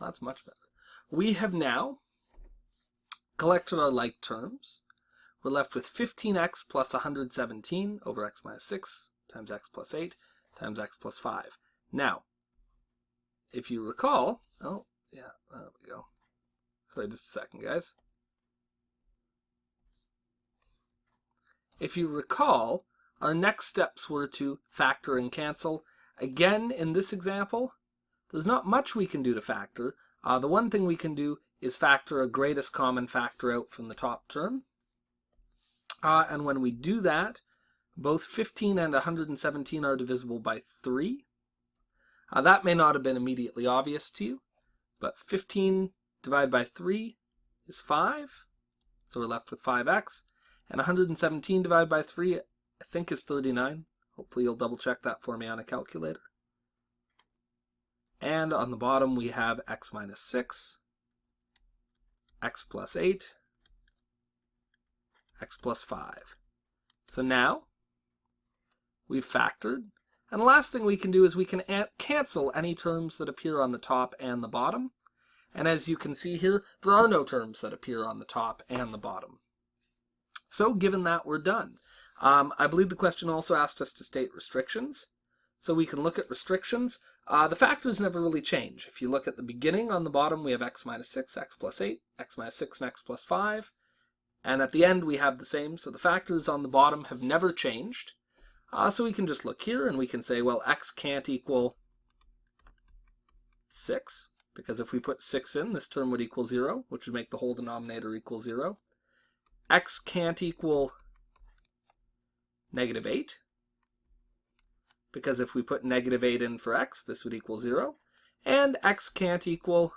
that's much better. We have now collected our like terms. We're left with 15x plus 117 over x minus 6 times x plus 8 times x plus 5. Now, if you recall, oh, yeah, there we go. Sorry, just a second, guys. If you recall, our next steps were to factor and cancel. Again, in this example, there's not much we can do to factor. The one thing we can do is factor a greatest common factor out from the top term. And when we do that, both 15 and 117 are divisible by 3. That may not have been immediately obvious to you, but 15 divided by 3 is 5, so we're left with 5x. And 117 divided by 3, I think, is 39. Hopefully you'll double check that for me on a calculator. And on the bottom we have x minus 6, x plus 8, x plus 5. So now we've factored. And the last thing we can do is we can cancel any terms that appear on the top and the bottom. And as you can see here, there are no terms that appear on the top and the bottom. So given that, we're done. I believe the question also asked us to state restrictions. So we can look at restrictions. The factors never really change. If you look at the beginning, on the bottom we have x minus 6, x plus 8, x minus 6, and x plus 5. And at the end we have the same. So the factors on the bottom have never changed. So we can just look here and we can say, well, x can't equal 6. Because if we put 6 in, this term would equal 0, which would make the whole denominator equal 0. X can't equal negative 8. Because if we put negative 8 in for x, this would equal 0. And x can't equal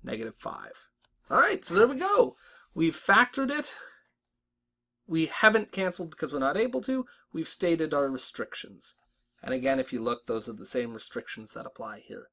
negative 5. All right, so there we go. We've factored it. We haven't canceled because we're not able to. We've stated our restrictions. And again, if you look, those are the same restrictions that apply here.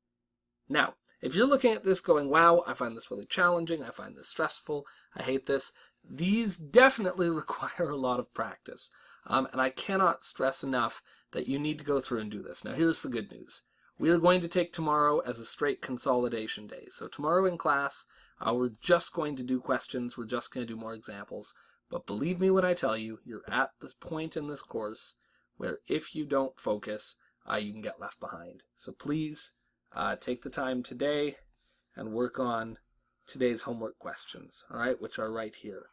Now, if you're looking at this going, wow, I find this really challenging, I find this stressful, I hate this, these definitely require a lot of practice. And I cannot stress enough that you need to go through and do this. Now, here's the good news. We are going to take tomorrow as a straight consolidation day. So tomorrow in class, we're just going to do questions, we're just going to do more examples. But believe me when I tell you, you're at this point in this course where if you don't focus, you can get left behind. So please take the time today and work on today's homework questions, all right, which are right here.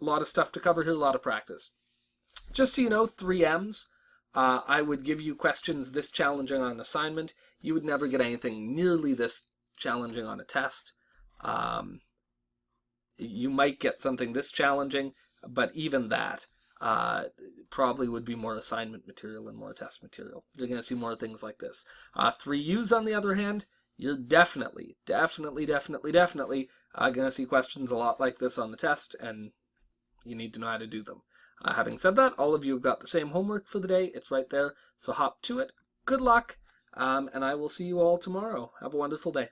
A lot of stuff to cover here, a lot of practice. Just so you know, 3 M's. I would give you questions this challenging on an assignment. You would never get anything nearly this challenging on a test. You might get something this challenging, but even that probably would be more assignment material and more test material. You're going to see more things like this. 3 U's, on the other hand, you're definitely going to see questions a lot like this on the test, and you need to know how to do them. Having said that, all of you have got the same homework for the day. It's right there, so hop to it. Good luck, and I will see you all tomorrow. Have a wonderful day.